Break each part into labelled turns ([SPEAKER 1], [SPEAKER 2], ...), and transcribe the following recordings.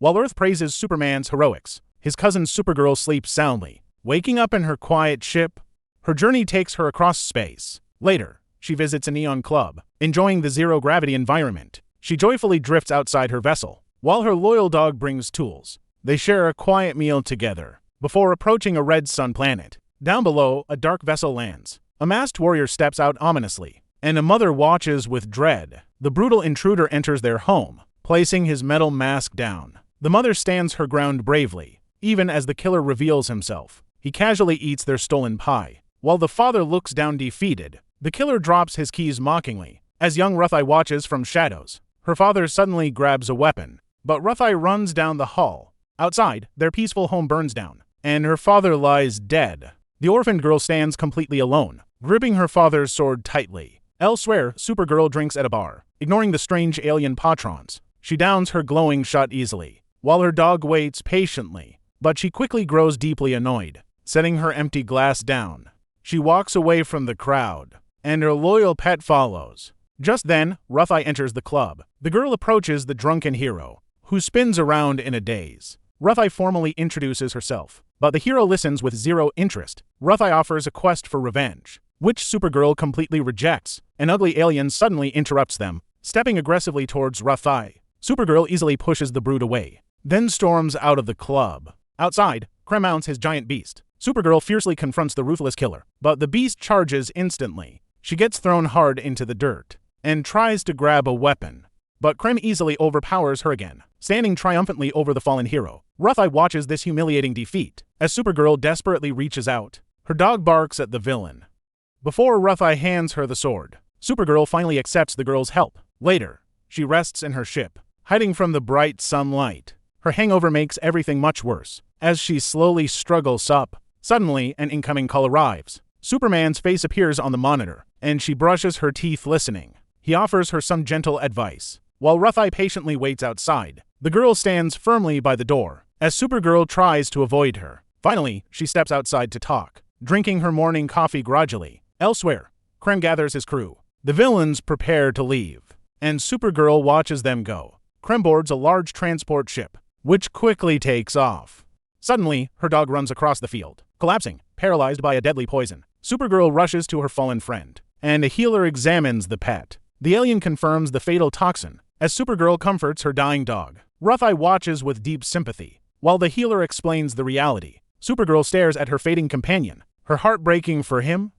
[SPEAKER 1] While Earth praises Superman's heroics, his cousin Supergirl sleeps soundly. Waking up in her quiet ship, her journey takes her across space. Later, she visits a neon club. Enjoying the zero-gravity environment, she joyfully drifts outside her vessel. While her loyal dog brings tools, they share a quiet meal together before approaching a red sun planet. Down below, a dark vessel lands. A masked warrior steps out ominously, and a mother watches with dread. The brutal intruder enters their home, placing his metal mask down. The mother stands her ground bravely, even as the killer reveals himself. He casually eats their stolen pie. While the father looks down defeated, the killer drops his keys mockingly. As young Ruthie watches from shadows, her father suddenly grabs a weapon, but Ruthie runs down the hall. Outside, their peaceful home burns down, and her father lies dead. The orphaned girl stands completely alone, gripping her father's sword tightly. Elsewhere, Supergirl drinks at a bar, ignoring the strange alien patrons. She downs her glowing shot easily, while her dog waits patiently, but she quickly grows deeply annoyed, setting her empty glass down. She walks away from the crowd, and her loyal pet follows. Just then, Ruthie enters the club. The girl approaches the drunken hero, who spins around in a daze. Ruthie formally introduces herself, but the hero listens with zero interest. Ruthie offers a quest for revenge, which Supergirl completely rejects. An ugly alien suddenly interrupts them, stepping aggressively towards Ruthie. Supergirl easily pushes the brute away, then storms out of the club. Outside, Krem mounts his giant beast. Supergirl fiercely confronts the ruthless killer, but the beast charges instantly. She gets thrown hard into the dirt and tries to grab a weapon, but Krem easily overpowers her again, standing triumphantly over the fallen hero. Ruthie watches this humiliating defeat as Supergirl desperately reaches out. Her dog barks at the villain before Ruthie hands her the sword. Supergirl finally accepts the girl's help. Later, she rests in her ship, hiding from the bright sunlight. Her hangover makes everything much worse as she slowly struggles up. Suddenly, an incoming call arrives. Superman's face appears on the monitor, and she brushes her teeth listening. He offers her some gentle advice. While Ruthie patiently waits outside, the girl stands firmly by the door as Supergirl tries to avoid her. Finally, she steps outside to talk, drinking her morning coffee grudgingly. Elsewhere, Krem gathers his crew. The villains prepare to leave, and Supergirl watches them go. Krem boards a large transport ship, which quickly takes off. Suddenly, her dog runs across the field, collapsing, paralyzed by a deadly poison. Supergirl rushes to her fallen friend, and a healer examines the pet. The alien confirms the fatal toxin as Supergirl comforts her dying dog. Ruthie watches with deep sympathy, while the healer explains the reality. Supergirl stares at her fading companion, her heart breaking for him.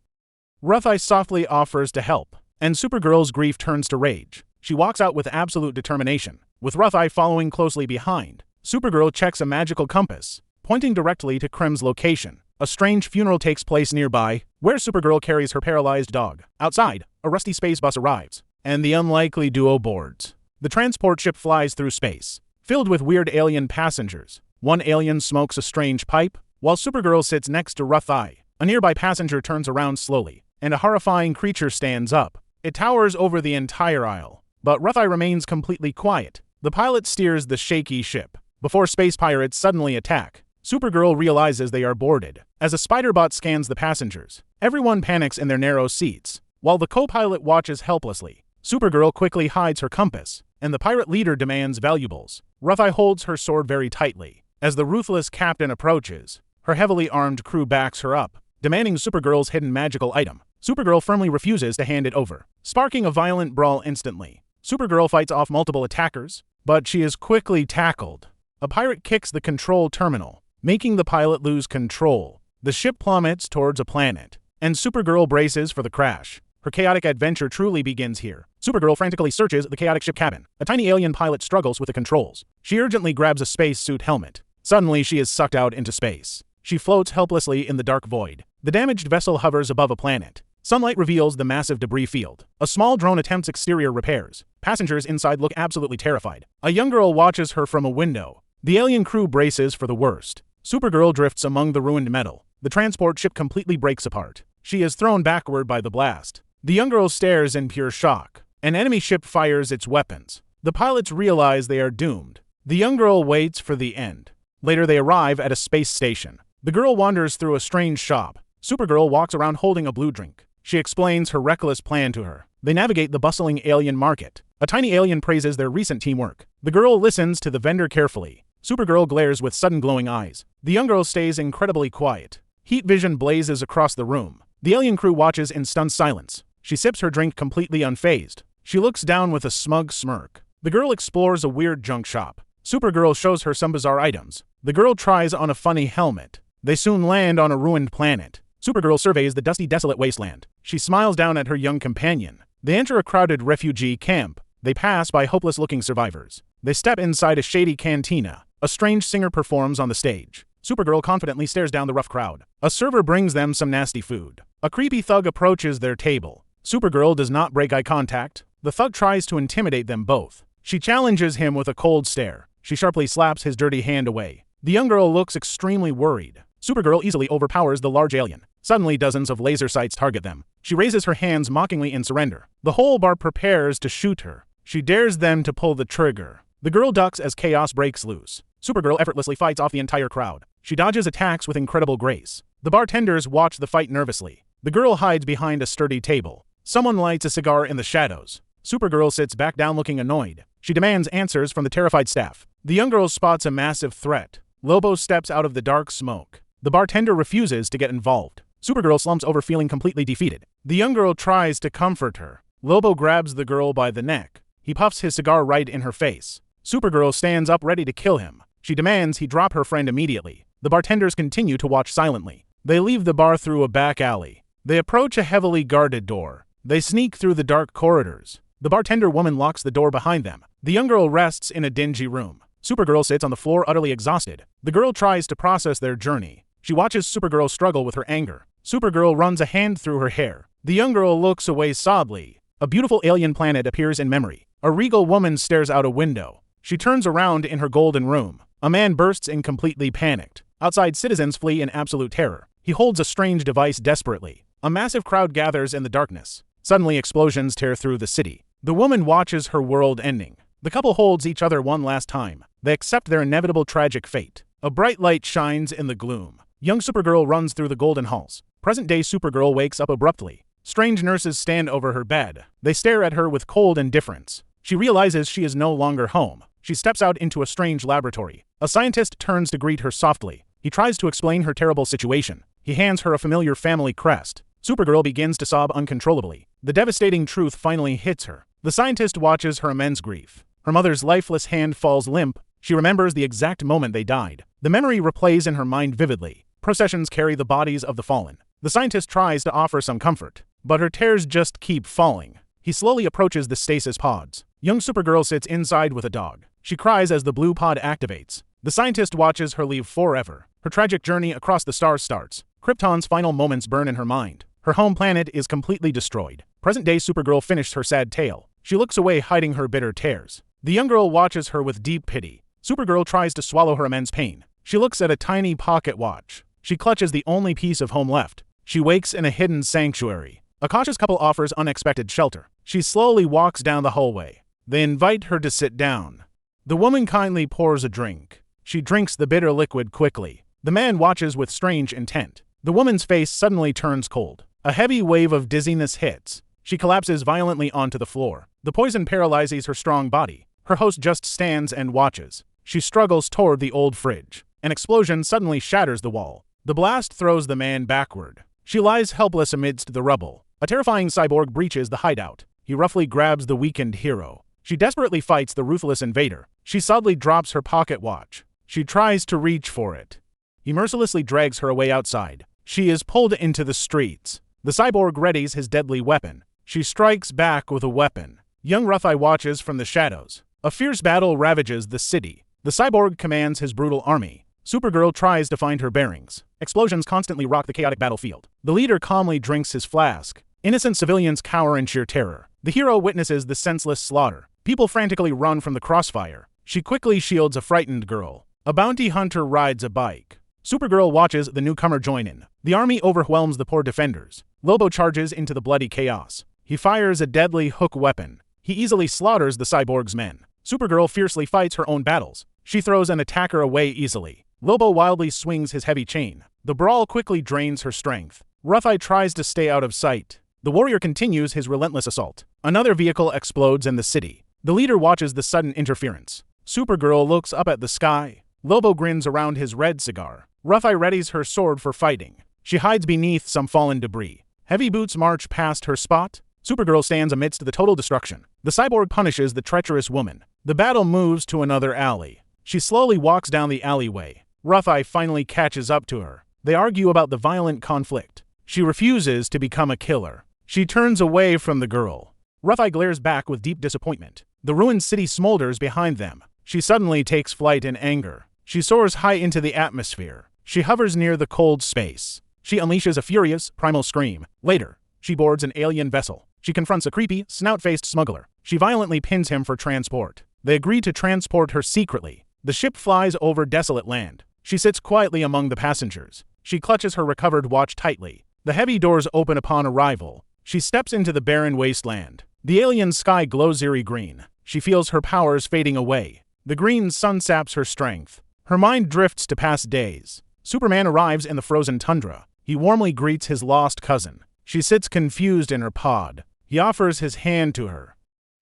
[SPEAKER 1] Ruthie softly offers to help, and Supergirl's grief turns to rage. She walks out with absolute determination, with Ruthie following closely behind. Supergirl checks a magical compass, pointing directly to Krem's location. A strange funeral takes place nearby, where Supergirl carries her paralyzed dog. Outside, a rusty space bus arrives, and the unlikely duo boards. The transport ship flies through space, filled with weird alien passengers. One alien smokes a strange pipe, while Supergirl sits next to Ruthie. A nearby passenger turns around slowly, and a horrifying creature stands up. It towers over the entire aisle, but Ruthie remains completely quiet. The pilot steers the shaky ship before space pirates suddenly attack. Supergirl realizes they are boarded as a spider bot scans the passengers. Everyone panics in their narrow seats, while the co-pilot watches helplessly. Supergirl quickly hides her compass, and the pirate leader demands valuables. Ruthie holds her sword very tightly as the ruthless captain approaches. Her heavily armed crew backs her up, demanding Supergirl's hidden magical item. Supergirl firmly refuses to hand it over, sparking a violent brawl instantly. Supergirl fights off multiple attackers, but she is quickly tackled. A pirate kicks the control terminal, making the pilot lose control. The ship plummets towards a planet, and Supergirl braces for the crash. Her chaotic adventure truly begins here. Supergirl frantically searches the chaotic ship cabin. A tiny alien pilot struggles with the controls. She urgently grabs a spacesuit helmet. Suddenly, she is sucked out into space. She floats helplessly in the dark void. The damaged vessel hovers above a planet. Sunlight reveals the massive debris field. A small drone attempts exterior repairs. Passengers inside look absolutely terrified. A young girl watches her from a window. The alien crew braces for the worst. Supergirl drifts among the ruined metal. The transport ship completely breaks apart. She is thrown backward by the blast. The young girl stares in pure shock. An enemy ship fires its weapons. The pilots realize they are doomed. The young girl waits for the end. Later they arrive at a space station. The girl wanders through a strange shop. Supergirl walks around holding a blue drink. She explains her reckless plan to her. They navigate the bustling alien market. A tiny alien praises their recent teamwork. The girl listens to the vendor carefully, Supergirl glares with sudden glowing eyes. The young girl stays incredibly quiet. Heat vision blazes across the room. The alien crew watches in stunned silence. She sips her drink completely unfazed. She looks down with a smug smirk. The girl explores a weird junk shop. Supergirl shows her some bizarre items. The girl tries on a funny helmet. They soon land on a ruined planet. Supergirl surveys the dusty, desolate wasteland. She smiles down at her young companion. They enter a crowded refugee camp. They pass by hopeless-looking survivors. They step inside a shady cantina. A strange singer performs on the stage. Supergirl confidently stares down the rough crowd. A server brings them some nasty food. A creepy thug approaches their table. Supergirl does not break eye contact. The thug tries to intimidate them both. She challenges him with a cold stare. She sharply slaps his dirty hand away. The young girl looks extremely worried. Supergirl easily overpowers the large alien. Suddenly, dozens of laser sights target them. She raises her hands mockingly in surrender. The whole bar prepares to shoot her. She dares them to pull the trigger. The girl ducks as chaos breaks loose. Supergirl effortlessly fights off the entire crowd. She dodges attacks with incredible grace. The bartenders watch the fight nervously. The girl hides behind a sturdy table. Someone lights a cigar in the shadows. Supergirl sits back down looking annoyed. She demands answers from the terrified staff. The young girl spots a massive threat. Lobo steps out of the dark smoke. The bartender refuses to get involved. Supergirl slumps over feeling completely defeated. The young girl tries to comfort her. Lobo grabs the girl by the neck. He puffs his cigar right in her face. Supergirl stands up ready to kill him. She demands he drop her friend immediately. The bartenders continue to watch silently. They leave the bar through a back alley. They approach a heavily guarded door. They sneak through the dark corridors. The bartender woman locks the door behind them. The young girl rests in a dingy room. Supergirl sits on the floor utterly exhausted. The girl tries to process their journey. She watches Supergirl struggle with her anger. Supergirl runs a hand through her hair. The young girl looks away sadly. A beautiful alien planet appears in memory. A regal woman stares out a window. She turns around in her golden room. A man bursts in completely panicked. Outside, citizens flee in absolute terror. He holds a strange device desperately. A massive crowd gathers in the darkness. Suddenly, explosions tear through the city. The woman watches her world ending. The couple holds each other one last time. They accept their inevitable tragic fate. A bright light shines in the gloom. Young Supergirl runs through the golden halls. Present-day Supergirl wakes up abruptly. Strange nurses stand over her bed. They stare at her with cold indifference. She realizes she is no longer home. She steps out into a strange laboratory. A scientist turns to greet her softly. He tries to explain her terrible situation. He hands her a familiar family crest. Supergirl begins to sob uncontrollably. The devastating truth finally hits her. The scientist watches her immense grief. Her mother's lifeless hand falls limp. She remembers the exact moment they died. The memory replays in her mind vividly. Processions carry the bodies of the fallen. The scientist tries to offer some comfort, but her tears just keep falling. He slowly approaches the stasis pods. Young Supergirl sits inside with a dog. She cries as the blue pod activates. The scientist watches her leave forever. Her tragic journey across the stars starts. Krypton's final moments burn in her mind. Her home planet is completely destroyed. Present-day Supergirl finished her sad tale. She looks away, hiding her bitter tears. The young girl watches her with deep pity. Supergirl tries to swallow her immense pain. She looks at a tiny pocket watch. She clutches the only piece of home left. She wakes in a hidden sanctuary. A cautious couple offers unexpected shelter. She slowly walks down the hallway. They invite her to sit down. The woman kindly pours a drink. She drinks the bitter liquid quickly. The man watches with strange intent. The woman's face suddenly turns cold. A heavy wave of dizziness hits. She collapses violently onto the floor. The poison paralyzes her strong body. Her host just stands and watches. She struggles toward the old fridge. An explosion suddenly shatters the wall. The blast throws the man backward. She lies helpless amidst the rubble. A terrifying cyborg breaches the hideout. He roughly grabs the weakened hero. She desperately fights the ruthless invader. She sadly drops her pocket watch. She tries to reach for it. He mercilessly drags her away outside. She is pulled into the streets. The cyborg readies his deadly weapon. She strikes back with a weapon. Young Ruthie watches from the shadows. A fierce battle ravages the city. The cyborg commands his brutal army. Supergirl tries to find her bearings. Explosions constantly rock the chaotic battlefield. The leader calmly drinks his flask. Innocent civilians cower in sheer terror. The hero witnesses the senseless slaughter. People frantically run from the crossfire. She quickly shields a frightened girl. A bounty hunter rides a bike. Supergirl watches the newcomer join in. The army overwhelms the poor defenders. Lobo charges into the bloody chaos. He fires a deadly hook weapon. He easily slaughters the cyborg's men. Supergirl fiercely fights her own battles. She throws an attacker away easily. Lobo wildly swings his heavy chain. The brawl quickly drains her strength. Ruthie tries to stay out of sight. The warrior continues his relentless assault. Another vehicle explodes in the city. The leader watches the sudden interference. Supergirl looks up at the sky. Lobo grins around his red cigar. Rough-Eye readies her sword for fighting. She hides beneath some fallen debris. Heavy boots march past her spot. Supergirl stands amidst the total destruction. The cyborg punishes the treacherous woman. The battle moves to another alley. She slowly walks down the alleyway. Rough-Eye finally catches up to her. They argue about the violent conflict. She refuses to become a killer. She turns away from the girl. Rough-Eye glares back with deep disappointment. The ruined city smolders behind them. She suddenly takes flight in anger. She soars high into the atmosphere. She hovers near the cold space. She unleashes a furious, primal scream. Later, she boards an alien vessel. She confronts a creepy, snout-faced smuggler. She violently pins him for transport. They agree to transport her secretly. The ship flies over desolate land. She sits quietly among the passengers. She clutches her recovered watch tightly. The heavy doors open upon arrival. She steps into the barren wasteland. The alien sky glows eerie green. She feels her powers fading away. The green sun saps her strength. Her mind drifts to past days. Superman arrives in the frozen tundra. He warmly greets his lost cousin. She sits confused in her pod. He offers his hand to her.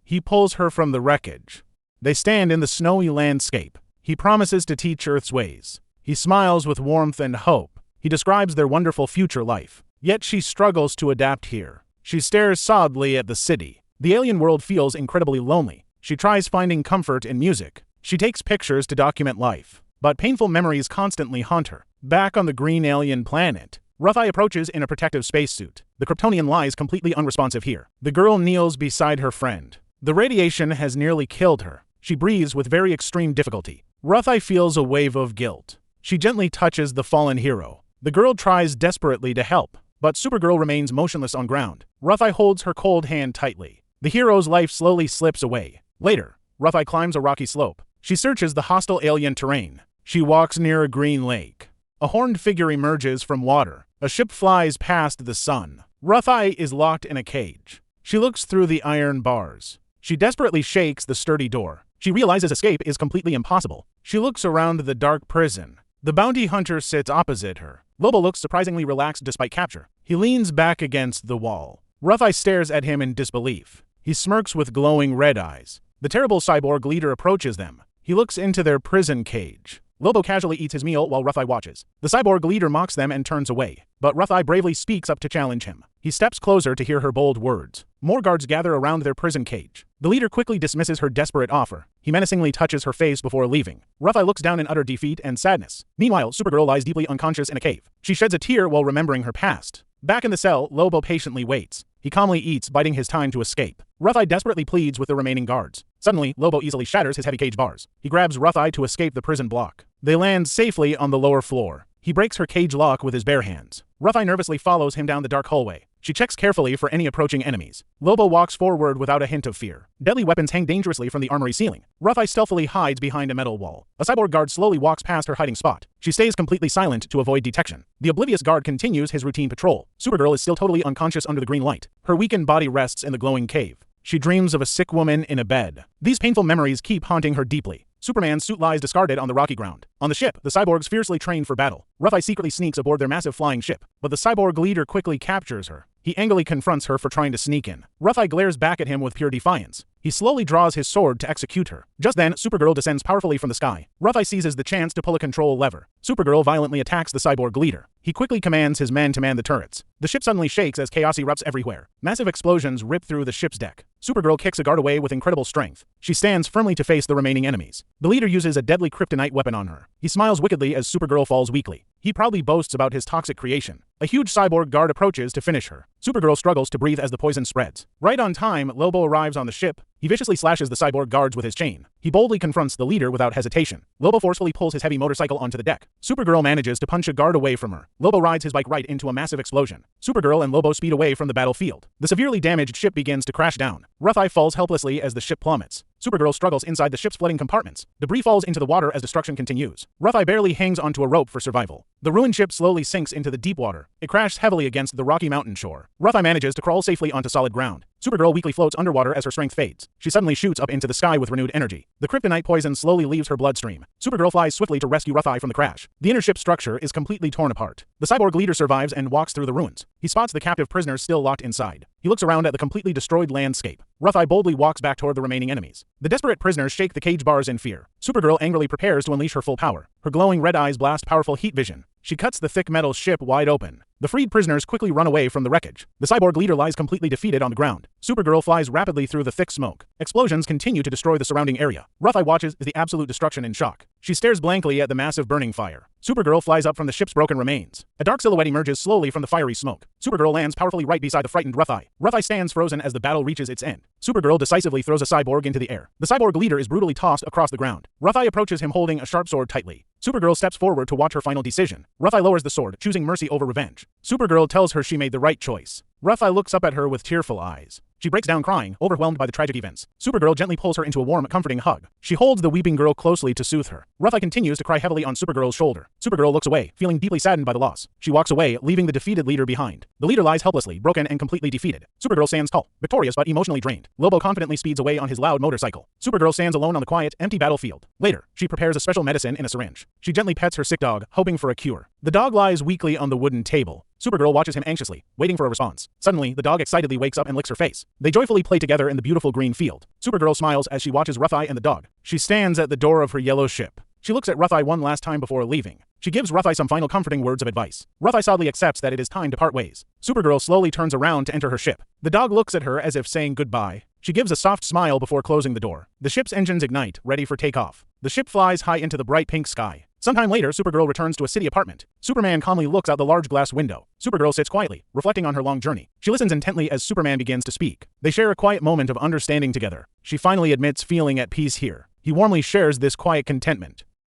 [SPEAKER 1] He pulls her from the wreckage. They stand in the snowy landscape. He promises to teach Earth's ways. He smiles with warmth and hope. He describes their wonderful future life. Yet she struggles to adapt here. She stares sadly at the city. The alien world feels incredibly lonely. She tries finding comfort in music. She takes pictures to document life. But painful memories constantly haunt her. Back on the green alien planet, Rough-Eye approaches in a protective spacesuit. The Kryptonian lies completely unresponsive here. The girl kneels beside her friend. The radiation has nearly killed her. She breathes with very extreme difficulty. Rough-Eye feels a wave of guilt. She gently touches the fallen hero. The girl tries desperately to help, but Supergirl remains motionless on ground. Rough-Eye holds her cold hand tightly. The hero's life slowly slips away. Later, Rough-Eye climbs a rocky slope. She searches the hostile alien terrain. She walks near a green lake. A horned figure emerges from water. A ship flies past the sun. Rough-Eye is locked in a cage. She looks through the iron bars. She desperately shakes the sturdy door. She realizes escape is completely impossible. She looks around the dark prison. The bounty hunter sits opposite her. Lobo looks surprisingly relaxed despite capture. He leans back against the wall. Rough-Eye stares at him in disbelief. He smirks with glowing red eyes. The terrible cyborg leader approaches them. He looks into their prison cage. Lobo casually eats his meal while Rough-Eye watches. The cyborg leader mocks them and turns away, but Rough-Eye bravely speaks up to challenge him. He steps closer to hear her bold words. More guards gather around their prison cage. The leader quickly dismisses her desperate offer. He menacingly touches her face before leaving. Rough-Eye looks down in utter defeat and sadness. Meanwhile, Supergirl lies deeply unconscious in a cave. She sheds a tear while remembering her past. Back in the cell, Lobo patiently waits. He calmly eats, biding his time to escape. Rough-Eye desperately pleads with the remaining guards. Suddenly, Lobo easily shatters his heavy cage bars. He grabs Rough-Eye to escape the prison block. They land safely on the lower floor. He breaks her cage lock with his bare hands. Rough-Eye nervously follows him down the dark hallway. She checks carefully for any approaching enemies. Lobo walks forward without a hint of fear. Deadly weapons hang dangerously from the armory ceiling. Rough-Eye stealthily hides behind a metal wall. A cyborg guard slowly walks past her hiding spot. She stays completely silent to avoid detection. The oblivious guard continues his routine patrol. Supergirl is still totally unconscious under the green light. Her weakened body rests in the glowing cave. She dreams of a sick woman in a bed. These painful memories keep haunting her deeply. Superman's suit lies discarded on the rocky ground. On the ship, the cyborgs fiercely train for battle. Rough-Eye secretly sneaks aboard their massive flying ship, but the cyborg leader quickly captures her. He angrily confronts her for trying to sneak in. Rough-Eye glares back at him with pure defiance. He slowly draws his sword to execute her. Just then, Supergirl descends powerfully from the sky. Rough-Eye seizes the chance to pull a control lever. Supergirl violently attacks the cyborg leader. He quickly commands his men to man the turrets. The ship suddenly shakes as chaos erupts everywhere. Massive explosions rip through the ship's deck. Supergirl kicks a guard away with incredible strength. She stands firmly to face the remaining enemies. The leader uses a deadly kryptonite weapon on her. He smiles wickedly as Supergirl falls weakly. He proudly boasts about his toxic creation. A huge cyborg guard approaches to finish her. Supergirl struggles to breathe as the poison spreads. Right on time, Lobo arrives on the ship. He viciously slashes the cyborg guards with his chain. He boldly confronts the leader without hesitation. Lobo forcefully pulls his heavy motorcycle onto the deck. Supergirl manages to punch a guard away from her. Lobo rides his bike right into a massive explosion. Supergirl and Lobo speed away from the battlefield. The severely damaged ship begins to crash down. Rough-Eye falls helplessly as the ship plummets. Supergirl struggles inside the ship's flooding compartments. Debris falls into the water as destruction continues. Rough-Eye barely hangs onto a rope for survival. The ruined ship slowly sinks into the deep water. It crashes heavily against the rocky mountain shore. Rough-Eye manages to crawl safely onto solid ground. Supergirl weakly floats underwater as her strength fades. She suddenly shoots up into the sky with renewed energy. The kryptonite poison slowly leaves her bloodstream. Supergirl flies swiftly to rescue Rough-Eye from the crash. The inner ship structure is completely torn apart. The cyborg leader survives and walks through the ruins. He spots the captive prisoners still locked inside. He looks around at the completely destroyed landscape. Rough-Eye boldly walks back toward the remaining enemies. The desperate prisoners shake the cage bars in fear. Supergirl angrily prepares to unleash her full power. Her glowing red eyes blast powerful heat vision. She cuts the thick metal ship wide open. The freed prisoners quickly run away from the wreckage. The cyborg leader lies completely defeated on the ground. Supergirl flies rapidly through the thick smoke. Explosions continue to destroy the surrounding area. Rougheye watches the absolute destruction in shock. She stares blankly at the massive burning fire. Supergirl flies up from the ship's broken remains. A dark silhouette emerges slowly from the fiery smoke. Supergirl lands powerfully right beside the frightened Rougheye. Rougheye stands frozen as the battle reaches its end. Supergirl decisively throws a cyborg into the air. The cyborg leader is brutally tossed across the ground. Rougheye approaches him holding a sharp sword tightly. Supergirl steps forward to watch her final decision. Rougheye lowers the sword, choosing mercy over revenge. Supergirl tells her she made the right choice. Rougheye looks up at her with tearful eyes. She breaks down crying, overwhelmed by the tragic events. Supergirl gently pulls her into a warm, comforting hug. She holds the weeping girl closely to soothe her. Rougheye continues to cry heavily on Supergirl's shoulder. Supergirl looks away, feeling deeply saddened by the loss. She walks away, leaving the defeated leader behind. The leader lies helplessly, broken and completely defeated. Supergirl stands tall, victorious but emotionally drained. Lobo confidently speeds away on his loud motorcycle. Supergirl stands alone on the quiet, empty battlefield. Later, she prepares a special medicine in a syringe. She gently pets her sick dog, hoping for a cure. The dog lies weakly on the wooden table. Supergirl watches him anxiously, waiting for a response. Suddenly, the dog excitedly wakes up and licks her face. They joyfully play together in the beautiful green field. Supergirl smiles as she watches Rougheye and the dog. She stands at the door of her yellow ship. She looks at Rougheye one last time before leaving. She gives Rougheye some final comforting words of advice. Rougheye sadly accepts that it is time to part ways. Supergirl slowly turns around to enter her ship. The dog looks at her as if saying goodbye. She gives a soft smile before closing the door. The ship's engines ignite, ready for takeoff. The ship flies high into the bright pink sky. Sometime later, Supergirl returns to a city apartment. Superman calmly looks out the large glass window. Supergirl sits quietly, reflecting on her long journey. She listens intently as Superman begins to speak. They share a quiet moment of understanding together. She finally admits feeling at peace here. He warmly shares this quiet contentment.